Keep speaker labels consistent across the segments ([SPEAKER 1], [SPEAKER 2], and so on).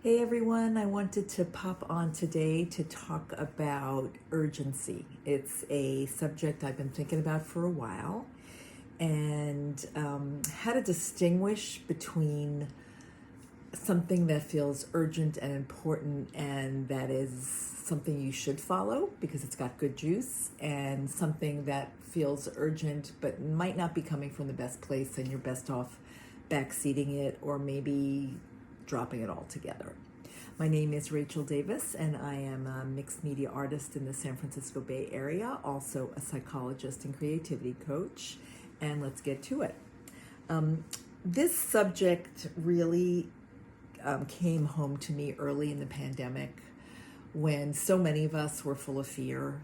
[SPEAKER 1] Hey everyone, I wanted to pop on today to talk about urgency. It's a subject I've been thinking about for a while, and how to distinguish between something that feels urgent and important and that is something you should follow because it's got good juice, and something that feels urgent but might not be coming from the best place and you're best off backseating it or maybe dropping it altogether. My name is Rachel Davis, and I am a mixed media artist in the San Francisco Bay Area, also a psychologist and creativity coach. And let's get to it. This subject really came home to me early in the pandemic when so many of us were full of fear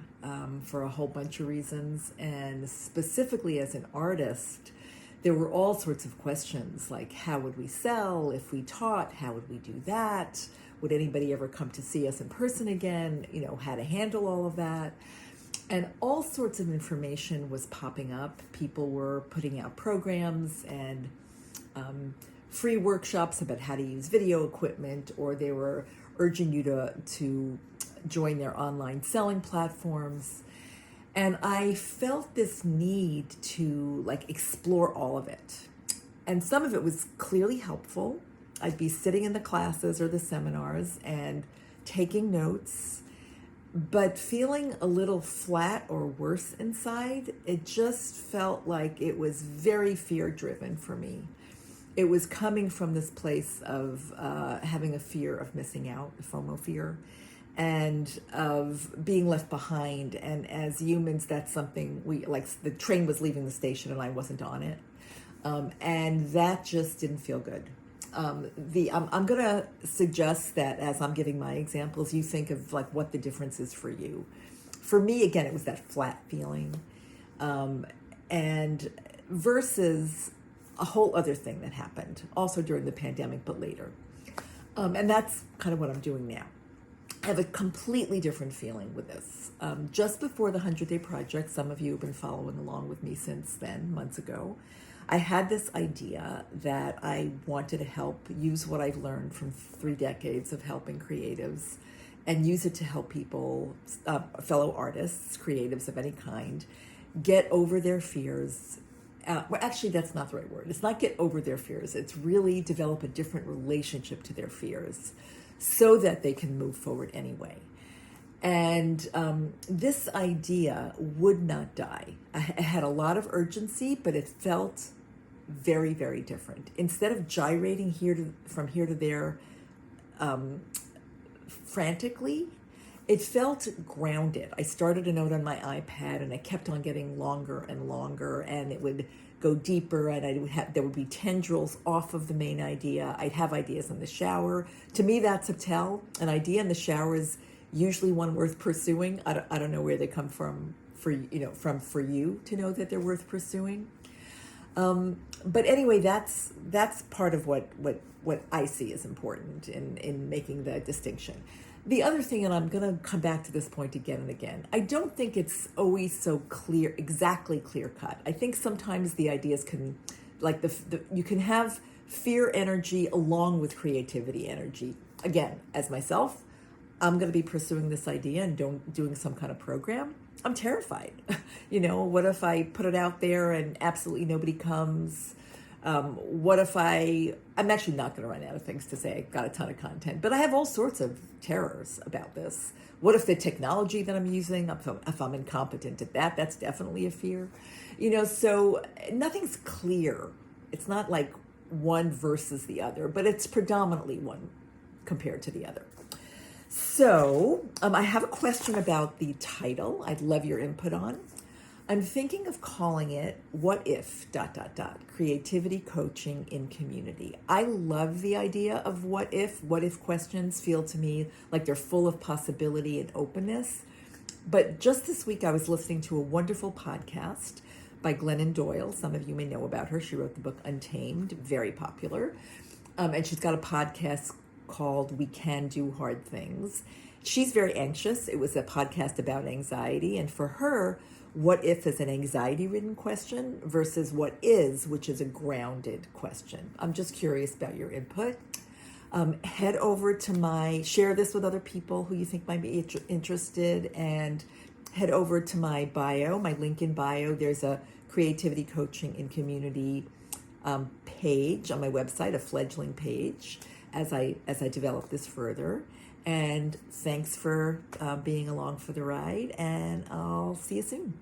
[SPEAKER 1] for a whole bunch of reasons. And specifically as an artist, there were all sorts of questions like, how would we sell if we taught? How would we do that? Would anybody ever come to see us in person again? How to handle all of that. And all sorts of information was popping up. People were putting out programs and free workshops about how to use video equipment, or they were urging you to join their online selling platforms. And I felt this need to explore all of it. And some of it was clearly helpful. I'd be sitting in the classes or the seminars and taking notes, but feeling a little flat or worse inside. It just felt like it was very fear-driven for me. It was coming from this place of having a fear of missing out, FOMO fear, and of being left behind. And as humans, that's something the train was leaving the station and I wasn't on it. And that just didn't feel good. I'm going to suggest that as I'm giving my examples, you think of what the difference is for you. For me, again, it was that flat feeling, and versus a whole other thing that happened also during the pandemic, but later. And that's kind of what I'm doing now. I have a completely different feeling with this. Just before the 100-Day Project, some of you have been following along with me since then, months ago, I had this idea that I wanted to help use what I've learned from 3 decades of helping creatives and use it to help people, fellow artists, creatives of any kind, get over their fears. Well, actually, that's not the right word. It's not get over their fears. It's really develop a different relationship to their fears so that they can move forward anyway. And this idea would not die. I had a lot of urgency, but it felt very, very different. Instead of gyrating from here to there frantically, it felt grounded. I started a note on my iPad, and it kept on getting longer and longer, and it would go deeper, and there would be tendrils off of the main idea. I'd have ideas in the shower. To me, that's a tell. An idea in the shower is usually one worth pursuing. I don't know where they come from for you to know that they're worth pursuing. But anyway, that's part of what I see as important in making the distinction. The other thing, and I'm going to come back to this point again and again, I don't think it's always so clear, exactly clear cut. I think sometimes the ideas can, you can have fear energy along with creativity energy. Again, as myself, I'm going to be pursuing this idea and doing some kind of program. I'm terrified. What if I put it out there and absolutely nobody comes? What if I'm actually not going to run out of things to say. I've got a ton of content, but I have all sorts of terrors about this. What if the technology that I'm using, if I'm incompetent at that, that's definitely a fear. So nothing's clear. It's not like one versus the other, but it's predominantly one compared to the other. So I have a question about the title I'd love your input on. I'm thinking of calling it What If, ... Creativity Coaching in Community. I love the idea of what if questions feel to me like they're full of possibility and openness. But just this week I was listening to a wonderful podcast by Glennon Doyle. Some of you may know about her. She wrote the book Untamed, very popular. And she's got a podcast called We Can Do Hard Things. She's very anxious. It was a podcast about anxiety. And for her, what if is an anxiety-ridden question versus what is, which is a grounded question. I'm just curious about your input. Head over to share this with other people who you think might be interested, and head over to my bio, my link in bio. There's a creativity coaching and community page on my website, a fledgling page, as I develop this further. And thanks for being along for the ride, and I'll see you soon.